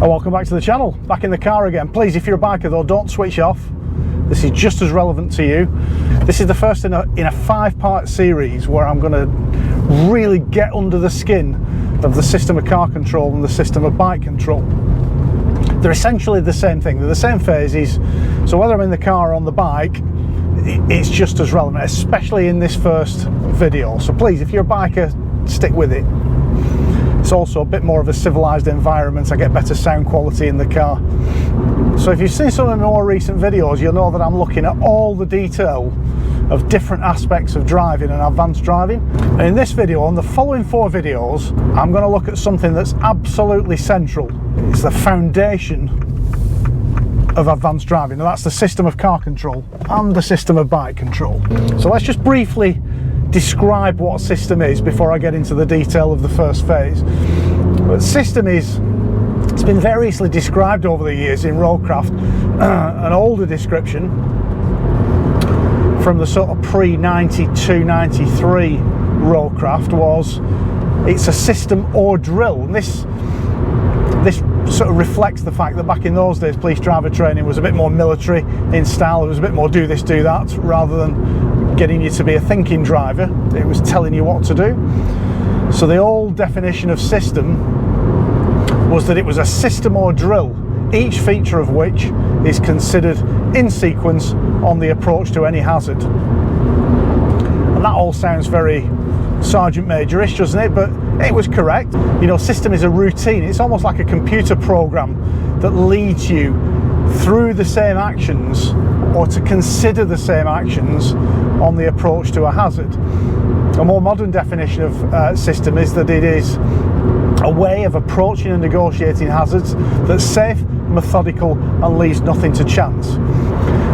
Well, welcome back to the channel. Back in the car again. Please, if you're a biker though, don't switch off. This is just as relevant to you. This is the first in a 5-part series where I'm going to really get under the skin of the system of car control and the system of bike control. They're essentially the same thing. They're the same phases. So whether I'm in the car or on the bike, it's just as relevant, especially in this first video. So please, if you're a biker, stick with it. It's also a bit more of a civilized environment. I get better sound quality in the car. So if you've seen some of my more recent videos, you'll know that I'm looking at all the detail of different aspects of driving and advanced driving. And in this video, on the following 4 videos, I'm going to look at something that's absolutely central. It's the foundation of advanced driving, and that's the system of car control and the system of bike control. So let's just briefly describe what a system is before I get into the detail of the first phase. But system is, it's been variously described over the years in roadcraft. An older description from the sort of pre-92, 93 roadcraft was, it's a system or drill. And this sort of reflects the fact that back in those days, police driver training was a bit more military in style. It was a bit more do this, do that, rather than getting you to be a thinking driver. It was telling you what to do. So the old definition of system was that it was a system or drill, each feature of which is considered in sequence on the approach to any hazard. And that all sounds very Sergeant Major-ish, doesn't it? But it was correct. You know, system is a routine. It's almost like a computer program that leads you through the same actions, or to consider the same actions on the approach to a hazard. A more modern definition of system is that it is a way of approaching and negotiating hazards that's safe, methodical, and leaves nothing to chance.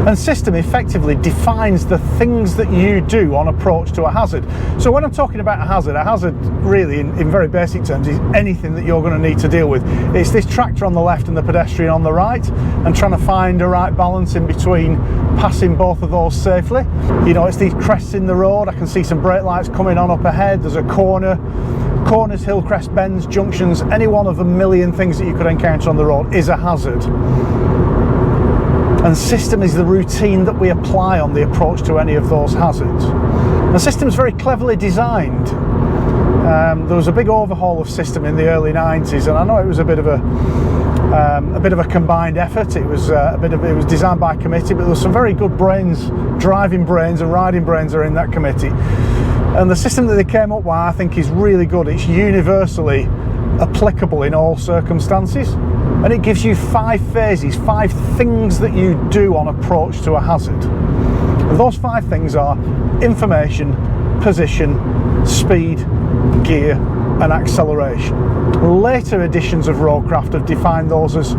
And system effectively defines the things that you do on approach to a hazard. So when I'm talking about a hazard really in very basic terms is anything that you're going to need to deal with. It's this tractor on the left and the pedestrian on the right, and trying to find a right balance in between passing both of those safely. You know, it's these crests in the road. I can see some brake lights coming on up ahead. There's a corner. Corners, hill crest, bends, junctions, any one of a million things that you could encounter on the road is a hazard. And system is the routine that we apply on the approach to any of those hazards. And system is very cleverly designed. There was a big overhaul of system in the early 90s, and I know it was a bit of a combined effort. It was it was designed by a committee, but there was some very good brains, driving brains and riding brains are in that committee. And the system that they came up with, I think, is really good. It's universally applicable in all circumstances. And it gives you 5 phases, 5 things that you do on approach to a hazard. And those 5 things are information, position, speed, gear, and acceleration. Later editions of roadcraft have defined those as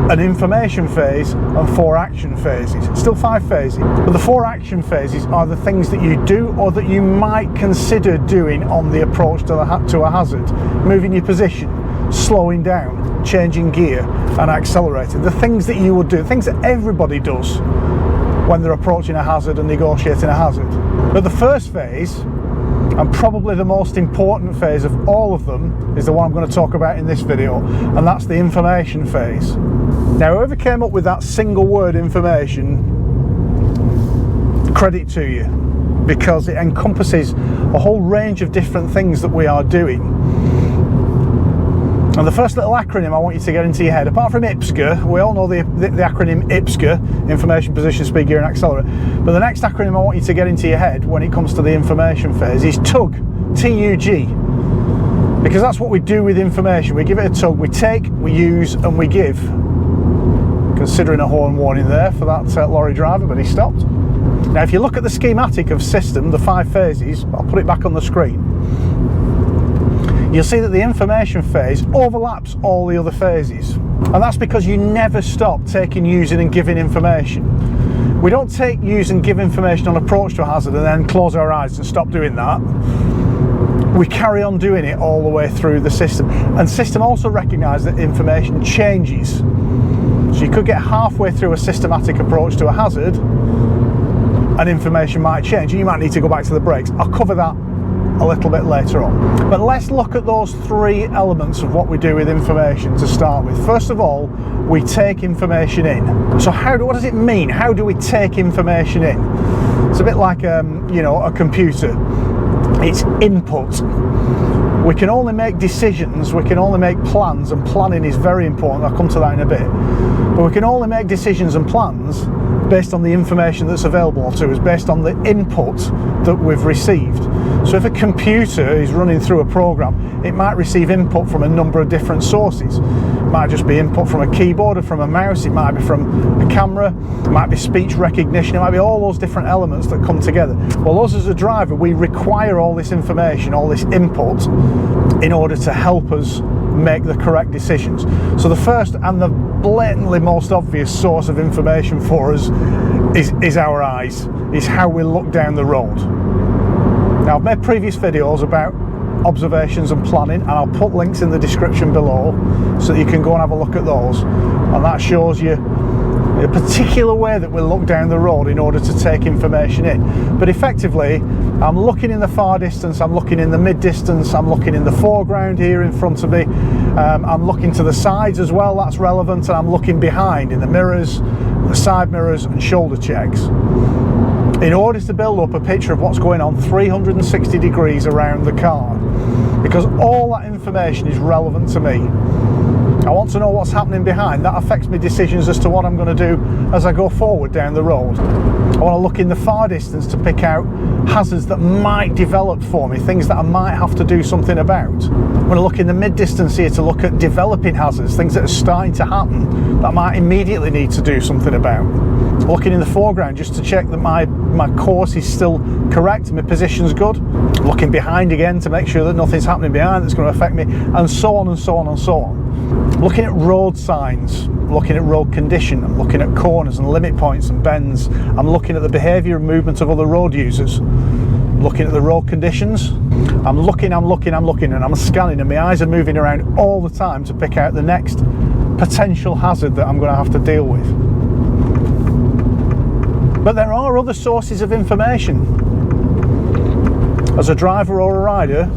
an information phase and 4 action phases. Still 5 phases, but the 4 action phases are the things that you do or that you might consider doing on the approach to a hazard. Moving your position, slowing down, changing gear, and accelerating. The things that you would do, things that everybody does when they're approaching a hazard and negotiating a hazard. But the first phase, and probably the most important phase of all of them, is the one I'm going to talk about in this video, and that's the information phase. Now, whoever came up with that single word information, credit to you, because it encompasses a whole range of different things that we are doing. And the first little acronym I want you to get into your head, apart from IPSGA, we all know the acronym IPSGA, information, position, speed, gear, and accelerate. But the next acronym I want you to get into your head when it comes to the information phase is TUG, T-U-G. Because that's what we do with information. We give it a tug, we take, we use, and we give. Considering a horn warning there for that lorry driver, but he stopped. Now, if you look at the schematic of system, the 5 phases, I'll put it back on the screen. You'll see that the information phase overlaps all the other phases. And that's because you never stop taking, using, and giving information. We don't take, use, and give information on approach to a hazard and then close our eyes and stop doing that. We carry on doing it all the way through the system. And system also recognises that information changes. So you could get halfway through a systematic approach to a hazard and information might change, and you might need to go back to the brakes. I'll cover that a little bit later on. But let's look at those three elements of what we do with information to start with. First of all, we take information in. So what does it mean? How do we take information in? It's a bit like you know, a computer. It's input. We can only make decisions, we can only make plans, and planning is very important. I'll come to that in a bit. But we can only make decisions and plans based on the information that's available to us, based on the input that we've received. So if a computer is running through a program, it might receive input from a number of different sources. It might just be input from a keyboard or from a mouse, it might be from a camera, it might be speech recognition, it might be all those different elements that come together. Well, us as a driver, we require all this information, all this input, in order to help us make the correct decisions. So the first and the blatantly most obvious source of information for us is our eyes, is how we look down the road. Now, I've made previous videos about observations and planning, and I'll put links in the description below so that you can go and have a look at those, and that shows you a particular way that we look down the road in order to take information in. But effectively, I'm looking in the far distance, I'm looking in the mid distance, I'm looking in the foreground here in front of me, I'm looking to the sides as well, that's relevant, and I'm looking behind in the mirrors, the side mirrors and shoulder checks, in order to build up a picture of what's going on 360 degrees around the car, because all that information is relevant to me. I want to know what's happening behind. That affects my decisions as to what I'm going to do as I go forward down the road. I want to look in the far distance to pick out hazards that might develop for me, things that I might have to do something about. I'm going to look in the mid distance here to look at developing hazards, things that are starting to happen that I might immediately need to do something about. Looking in the foreground just to check that my course is still correct, my position's good. Looking behind again to make sure that nothing's happening behind that's going to affect me, and so on and so on and so on. Looking at road signs, looking at road condition, I'm looking at corners and limit points and bends. I'm looking at the behaviour and movement of other road users. Looking at the road conditions. I'm looking, and I'm scanning, and my eyes are moving around all the time to pick out the next potential hazard that I'm going to have to deal with. But there are other sources of information. As a driver or a rider,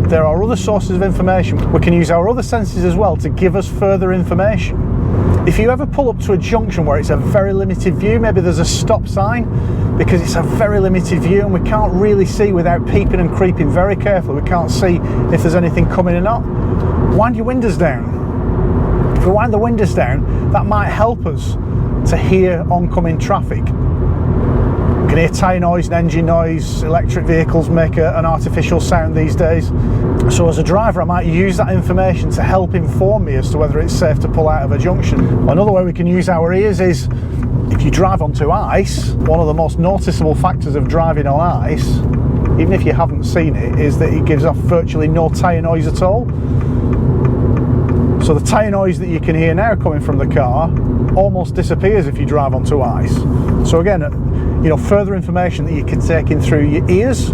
there are other sources of information. We can use our other senses as well to give us further information. If you ever pull up to a junction where it's a very limited view, maybe there's a stop sign, because it's a very limited view and we can't really see without peeping and creeping very carefully, we can't see if there's anything coming or not, wind your windows down. If we wind the windows down, that might help us to hear oncoming traffic. You can hear tyre noise and engine noise. Electric vehicles make an artificial sound these days. So as a driver, I might use that information to help inform me as to whether it's safe to pull out of a junction. Another way we can use our ears is, if you drive onto ice, one of the most noticeable factors of driving on ice, even if you haven't seen it, is that it gives off virtually no tyre noise at all. So the tyre noise that you can hear now coming from the car almost disappears if you drive onto ice. So again, you know, further information that you can take in through your ears,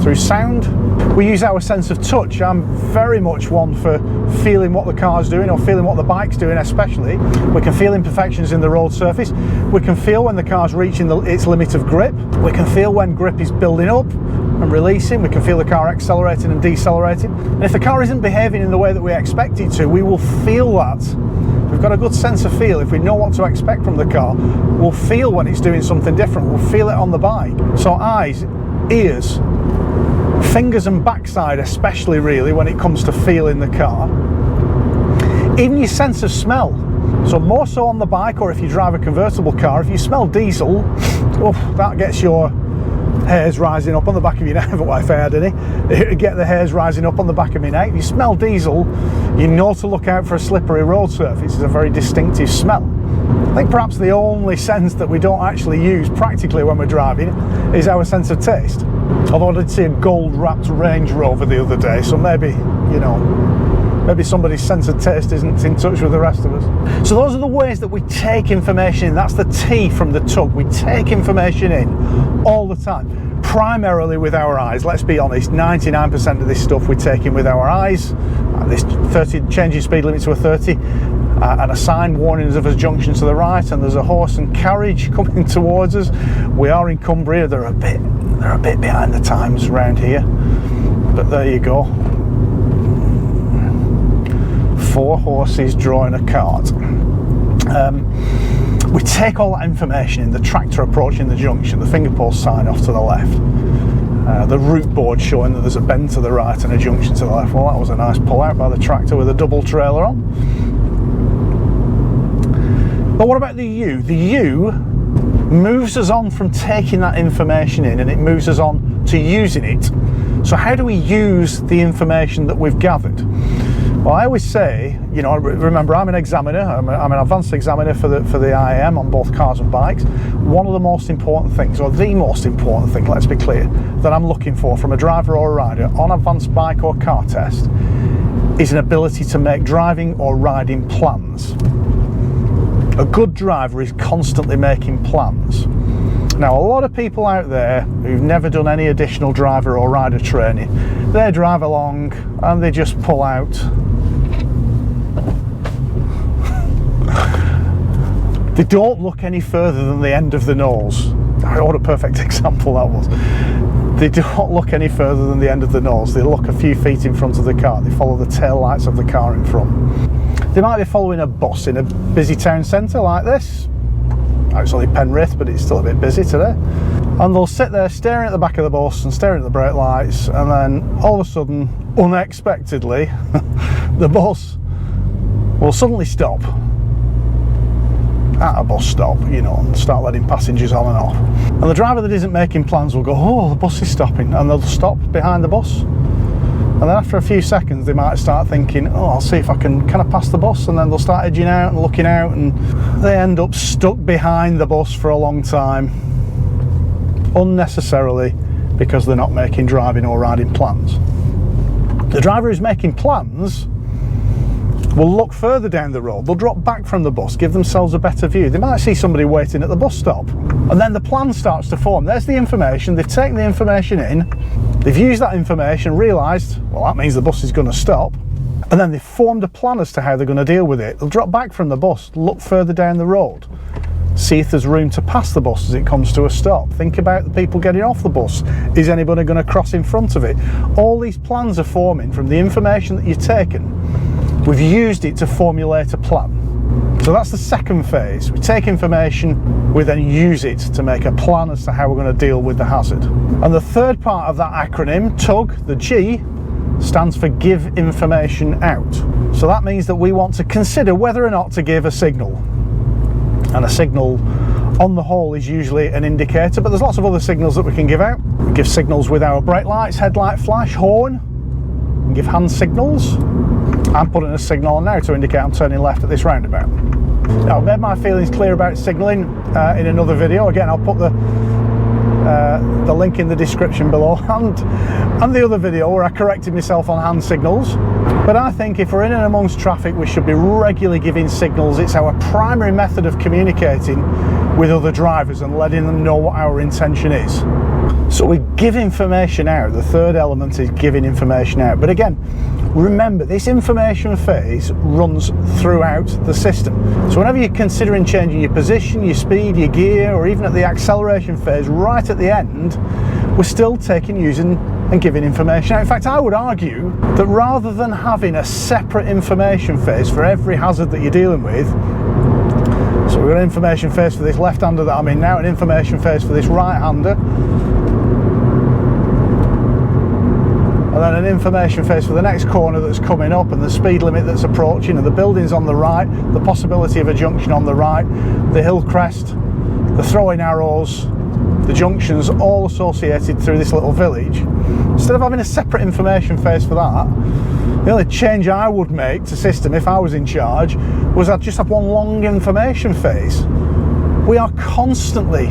through sound. We use our sense of touch. I'm very much one for feeling what the car's doing, or feeling what the bike's doing especially. We can feel imperfections in the road surface. We can feel when the car's reaching its limit of grip. We can feel when grip is building up and releasing. We can feel the car accelerating and decelerating. And if the car isn't behaving in the way that we expect it to, we will feel that. We've got a good sense of feel. If we know what to expect from the car, we'll feel when it's doing something different. We'll feel it on the bike. So eyes, ears, fingers and backside especially, really, when it comes to feeling the car. Even your sense of smell. So more so on the bike, or if you drive a convertible car, if you smell diesel, that gets your hairs rising up on the back of your neck. What if I had any? It'd get the hairs rising up on the back of my neck. If you smell diesel, you know to look out for a slippery road surface. It's a very distinctive smell. I think perhaps the only sense that we don't actually use practically when we're driving is our sense of taste. Although I did see a gold-wrapped Range Rover the other day, so maybe, you know, maybe somebody's sense of taste isn't in touch with the rest of us. So those are the ways that we take information in. That's the T from the tug. We take information in all the time, primarily with our eyes. Let's be honest, 99% of this stuff we take in with our eyes. This 30 changing speed limit to a 30, and a sign warning us of a junction to the right, and there's a horse and carriage coming towards us. We are in Cumbria. They're a bit They're a bit behind the times around here, but there you go. 4 horses drawing a cart. We take all that information in, the tractor approaching the junction, the finger post sign off to the left, the route board showing that there's a bend to the right and a junction to the left. Well, that was a nice pull out by the tractor with a double trailer on. But what about the U? The U moves us on from taking that information in, and it moves us on to using it. So how do we use the information that we've gathered? Well, I always say, you know, remember I'm an examiner, I'm an advanced examiner for the IAM on both cars and bikes. One of the most important things, or the most important thing, let's be clear, that I'm looking for from a driver or a rider on advanced bike or car test is an ability to make driving or riding plans. A good driver is constantly making plans. Now, a lot of people out there who've never done any additional driver or rider training, they drive along and they just pull out. They don't look any further than the end of the nose. What a perfect example that was. They don't look any further than the end of the nose. They look a few feet in front of the car. They follow the tail lights of the car in front. They might be following a bus in a busy town centre like this. It's only Penrith, but it's still a bit busy today. And they'll sit there staring at the back of the bus and staring at the brake lights, and then all of a sudden, unexpectedly, the bus will suddenly stop at a bus stop, you know, and start letting passengers on and off. And the driver that isn't making plans will go, oh, the bus is stopping, and they'll stop behind the bus. And then after a few seconds, they might start thinking, oh, I'll see if I can I pass the bus? And then they'll start edging out and looking out, and they end up stuck behind the bus for a long time, unnecessarily, because they're not making driving or riding plans. The driver who's making plans will look further down the road. They'll drop back from the bus, give themselves a better view. They might see somebody waiting at the bus stop, and then the plan starts to form. There's the information, they've taken the information in, they've used that information, realised, well, that means the bus is going to stop, and then they've formed a plan as to how they're going to deal with it. They'll drop back from the bus, look further down the road, see if there's room to pass the bus as it comes to a stop. Think about the people getting off the bus. Is anybody going to cross in front of it? All these plans are forming from the information that you've taken. We've used it to formulate a plan. So that's the second phase. We take information, we then use it to make a plan as to how we're going to deal with the hazard. And the third part of that acronym, TUG, the G, stands for give information out. So that means that we want to consider whether or not to give a signal. And a signal on the whole is usually an indicator, but there's lots of other signals that we can give out. We give signals with our brake lights, headlight flash, horn. We give hand signals. I'm putting a signal on now to indicate I'm turning left at this roundabout. Now, I've made my feelings clear about signalling in another video. Again, I'll put the link in the description below, and the other video where I corrected myself on hand signals. But I think if we're in and amongst traffic, we should be regularly giving signals. It's our primary method of communicating with other drivers and letting them know what our intention is. So we give information out. The third element is giving information out. But again, remember, this information phase runs throughout the system. So whenever you're considering changing your position, your speed, your gear, or even at the acceleration phase, right at the end, we're still taking, using and giving information out. In fact, I would argue that rather than having a separate information phase for every hazard that you're dealing with, so we've got an information phase for this left-hander that I'm in now, an information phase for this right-hander, and then an information phase for the next corner that's coming up, and the speed limit that's approaching, and the buildings on the right, the possibility of a junction on the right, the hill crest, the throwing arrows, the junctions, all associated through this little village. Instead of having a separate information phase for that, the only change I would make to system if I was in charge was I'd just have one long information phase. We are constantly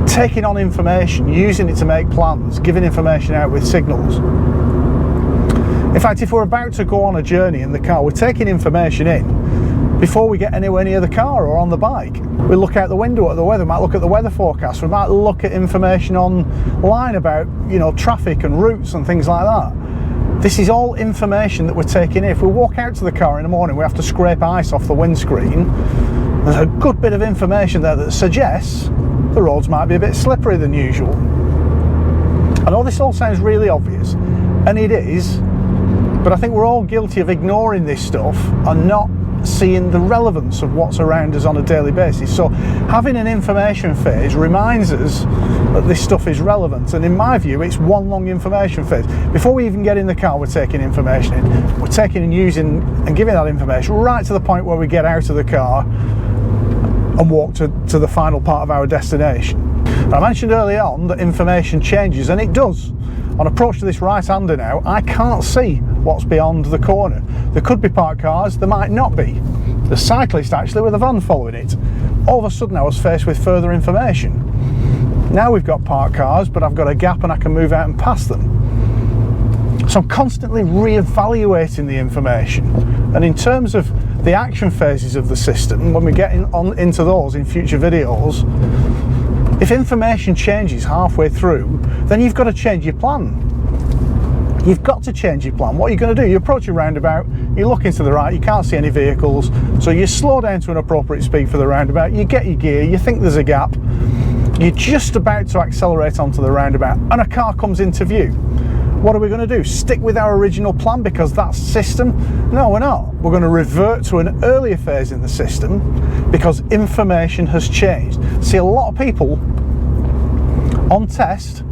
taking on information, using it to make plans, giving information out with signals. In fact, if we're about to go on a journey in the car, we're taking information in before we get anywhere near the car or on the bike. We look out the window at the weather, we might look at the weather forecast, we might look at information online about, you know, traffic and routes and things like that. This is all information that we're taking in. If we walk out to the car in the morning, we have to scrape ice off the windscreen. There's a good bit of information there that suggests the roads might be a bit slippery than usual. I know this all sounds really obvious, and it is, but I think we're all guilty of ignoring this stuff and not seeing the relevance of what's around us on a daily basis. So having an information phase reminds us that this stuff is relevant, and in my view it's one long information phase. Before we even get in the car, we're taking information in, we're taking and using and giving that information right to the point where we get out of the car and walk to the final part of our destination. I mentioned early on that information changes, and it does. On approach to this right-hander now, I can't see what's beyond the corner. There could be parked cars, there might not be. The cyclist actually with a van following it. All of a sudden I was faced with further information. Now we've got parked cars, but I've got a gap and I can move out and pass them. So I'm constantly re-evaluating the information. And in terms of the action phases of the system, when we get into those in future videos, if information changes halfway through, then you've got to change your plan. You've got to change your plan. What are you going to do? You approach a roundabout, you look into the right, you can't see any vehicles, so you slow down to an appropriate speed for the roundabout, you get your gear, you think there's a gap, you're just about to accelerate onto the roundabout, and a car comes into view. What are we going to do? Stick with our original plan because that's system? No, we're not. We're going to revert to an earlier phase in the system because information has changed. See, a lot of people on test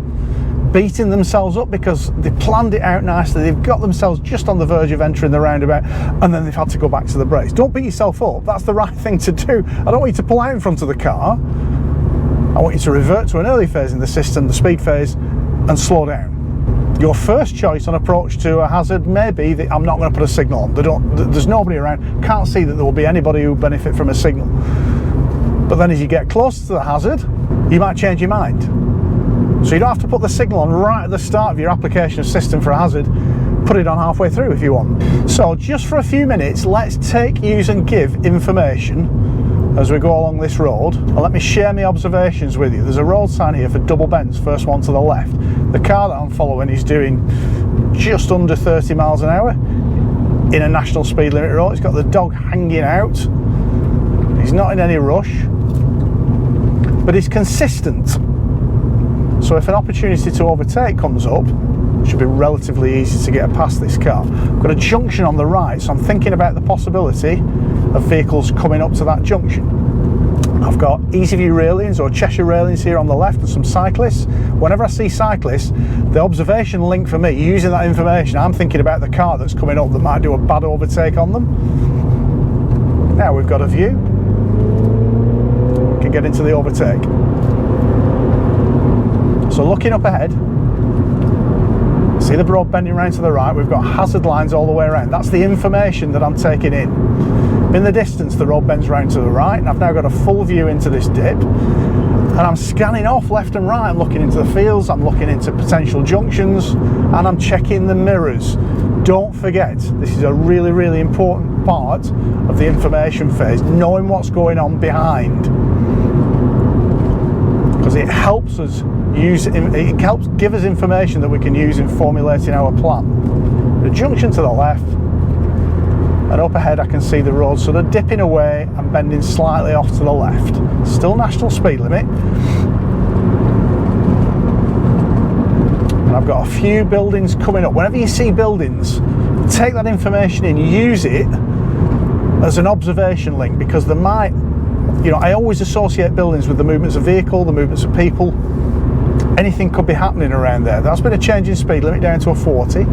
beating themselves up because they planned it out nicely, they've got themselves just on the verge of entering the roundabout, and then they've had to go back to the brakes. Don't beat yourself up, that's the right thing to do. I don't want you to pull out in front of the car. I want you to revert to an early phase in the system, the speed phase, and slow down. Your first choice on approach to a hazard may be that I'm not going to put a signal on. There's nobody around, can't see that there will be anybody who will benefit from a signal. But then as you get closer to the hazard, you might change your mind. So you don't have to put the signal on right at the start of your application of system for a hazard. Put it on halfway through if you want. So just for a few minutes, let's take, use and give information as we go along this road, and let me share my observations with you. There's a road sign here for double bends, first one to the left. The car that I'm following is doing just under 30 miles an hour in a national speed limit road. It's got the dog hanging out. He's not in any rush, but he's consistent. So if an opportunity to overtake comes up, it should be relatively easy to get past this car. I've got a junction on the right, so I'm thinking about the possibility of vehicles coming up to that junction. I've got easy view railings or Cheshire railings here on the left and some cyclists. Whenever I see cyclists, the observation link for me, using that information, I'm thinking about the car that's coming up that might do a bad overtake on them. Now we've got a view, we can get into the overtake. So looking up ahead, see the road bending round to the right, we've got hazard lines all the way around. That's the information that I'm taking in. In the distance, the road bends round to the right, and I've now got a full view into this dip. And I'm scanning off left and right, I'm looking into the fields, I'm looking into potential junctions, and I'm checking the mirrors. Don't forget, this is a really, really important part of the information phase, knowing what's going on behind. Because it helps us it helps give us information that we can use in formulating our plan. The junction to the left, and up ahead I can see the road sort of dipping away and bending slightly off to the left. Still national speed limit. And I've got a few buildings coming up. Whenever you see buildings, take that information in, use it as an observation link, because there might, you know, I always associate buildings with the movements of vehicle, the movements of people. Anything could be happening around there. That's been a change in speed limit down to a 40.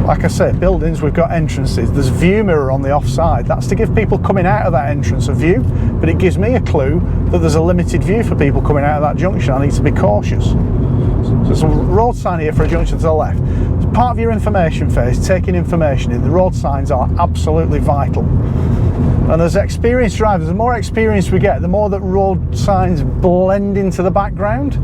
Like I say, buildings, we've got entrances. There's view mirror on the offside. That's to give people coming out of that entrance a view, but it gives me a clue that there's a limited view for people coming out of that junction. I need to be cautious. So there's a road sign here for a junction to the left. As part of your information phase, taking information in, the road signs are absolutely vital. And as experienced drivers, the more experience we get, the more that road signs blend into the background.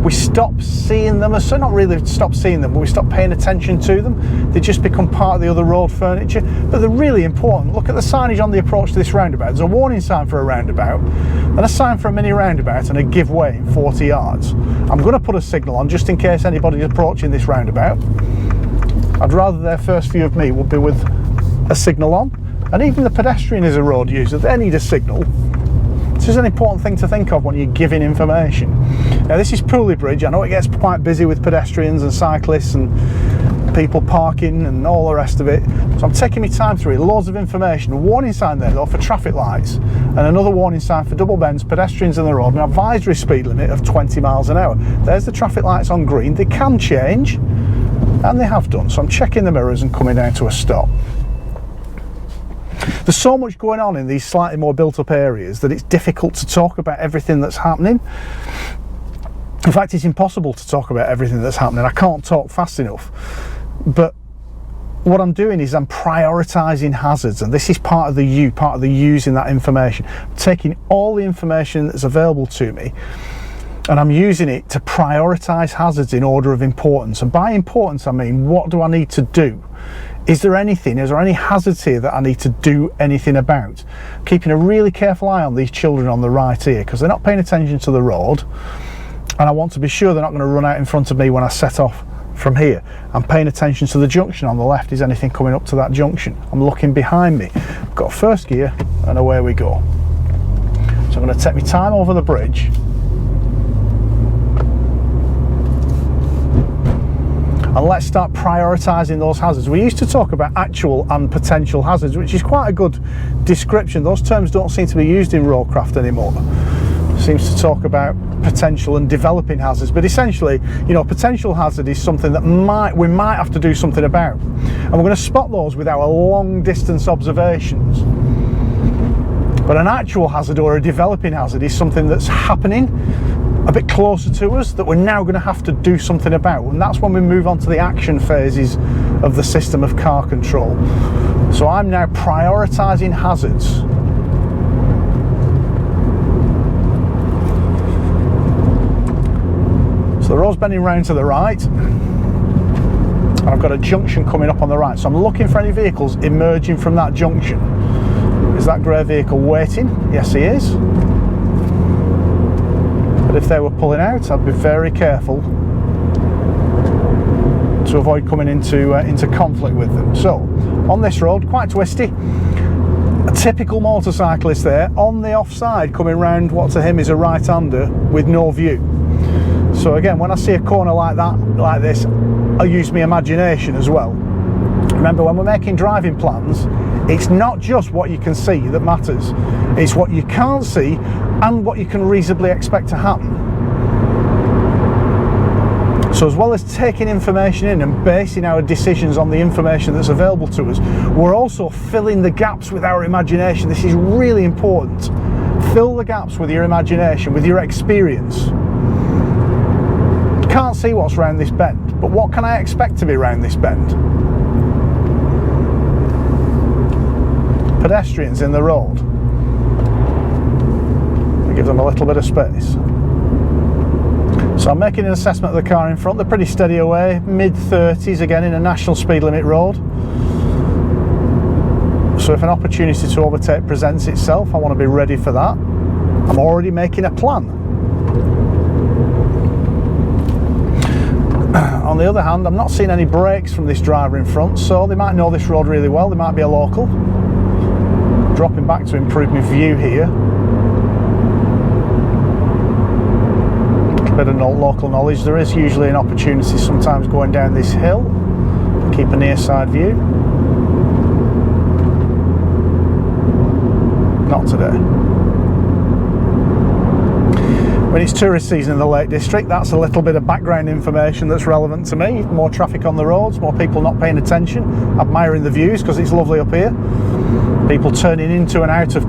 We stop seeing them, so not really stop seeing them, but we stop paying attention to them. They just become part of the other road furniture, but they're really important. Look at the signage on the approach to this roundabout. There's a warning sign for a roundabout, and a sign for a mini roundabout, and a give way in 40 yards. I'm going to put a signal on just in case anybody's approaching this roundabout. I'd rather their first view of me would be with a signal on, and even the pedestrian is a road user, they need a signal. This is an important thing to think of when you're giving information. Now this is Pooley Bridge. I know it gets quite busy with pedestrians and cyclists and people parking and all the rest of it, so I'm taking my time through it. Loads of information. A warning sign there though for traffic lights, and another warning sign for double bends, pedestrians in the road, an advisory speed limit of 20 miles an hour. There's the traffic lights on green. They can change, and they have done, so I'm checking the mirrors and coming down to a stop. There's so much going on in these slightly more built up areas that it's difficult to talk about everything that's happening. In fact, it's impossible to talk about everything that's happening. I can't talk fast enough. But what I'm doing is I'm prioritising hazards, and this is part of the using that information. I'm taking all the information that's available to me, and I'm using it to prioritise hazards in order of importance. And by importance, I mean, what do I need to do? Is there any hazards here that I need to do anything about? Keeping a really careful eye on these children on the right here, because they're not paying attention to the road, and I want to be sure they're not going to run out in front of me when I set off from here. I'm paying attention to the junction on the left. Is anything coming up to that junction? I'm looking behind me. I've got first gear, and away we go. So I'm going to take my time over the bridge. And let's start prioritising those hazards. We used to talk about actual and potential hazards, which is quite a good description. Those terms don't seem to be used in roadcraft anymore. It seems to talk about potential and developing hazards, but essentially, you know, potential hazard is something that we might have to do something about, and we're going to spot those with our long distance observations. But an actual hazard or a developing hazard is something that's happening a bit closer to us that we're now going to have to do something about, and that's when we move on to the action phases of the system of car control. So I'm now prioritising hazards. So the road's bending round to the right, and I've got a junction coming up on the right, so I'm looking for any vehicles emerging from that junction. Is that grey vehicle waiting? Yes, he is. But if they were pulling out, I'd be very careful to avoid coming into conflict with them. So on this road, quite twisty, a typical motorcyclist there on the offside, coming round what to him is a right-hander with no view. So again, when I see a corner like that, like this, I use my imagination as well. Remember, when we're making driving plans, it's not just what you can see that matters. It's what you can't see and what you can reasonably expect to happen. So as well as taking information in and basing our decisions on the information that's available to us, we're also filling the gaps with our imagination. This is really important. Fill the gaps with your imagination, with your experience. Can't see what's round this bend, but what can I expect to be round this bend? Pedestrians in the road. I give them a little bit of space. So I'm making an assessment of the car in front. They're pretty steady away, mid-30s again in a national speed limit road. So if an opportunity to overtake presents itself, I want to be ready for that. I'm already making a plan. On the other hand, I'm not seeing any brakes from this driver in front, so they might know this road really well. They might be a local. Dropping back to improve my view here. A bit of local knowledge. There is usually an opportunity sometimes going down this hill. Keep a near side view. Not today. When it's tourist season in the Lake District, that's a little bit of background information that's relevant to me. More traffic on the roads, more people not paying attention, admiring the views because it's lovely up here. People turning into and out of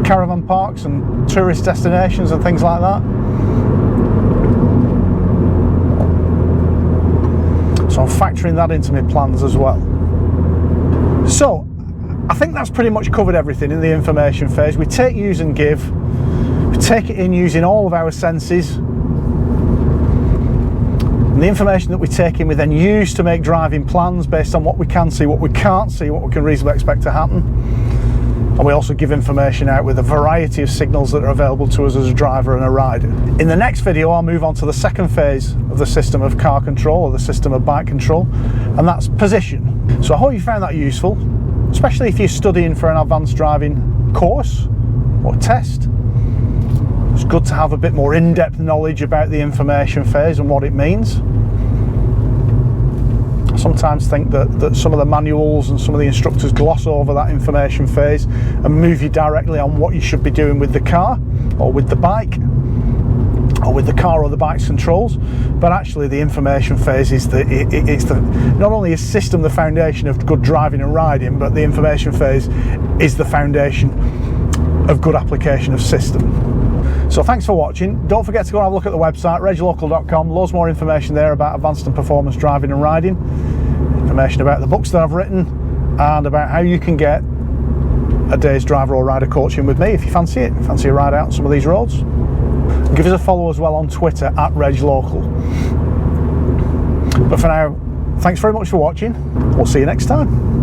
caravan parks and tourist destinations and things like that. So I'm factoring that into my plans as well. So I think that's pretty much covered everything in the information phase. We take, use and give. We take it in using all of our senses. And the information that we take in we then use to make driving plans based on what we can see, what we can't see, what we can reasonably expect to happen. And we also give information out with a variety of signals that are available to us as a driver and a rider. In the next video, I'll move on to the second phase of the system of car control, or the system of bike control, and that's position. So I hope you found that useful. especially if you're studying for an advanced driving course or test. It's good to have a bit more in-depth knowledge about the information phase and what it means. I sometimes think that some of the manuals and some of the instructors gloss over that information phase and move you directly on what you should be doing with the car or with the bike, or with the car or the bike's controls. But actually the information phase is not only is system the foundation of good driving and riding, but the information phase is the foundation of good application of system. So thanks for watching. Don't forget to go and have a look at the website, reglocal.com. Loads more information there about advanced and performance driving and riding, information about the books that I've written, and about how you can get a day's driver or rider coaching with me if you fancy it, fancy a ride out on some of these roads. Give us a follow as well on Twitter at reglocal. But for now, thanks very much for watching. We'll see you next time.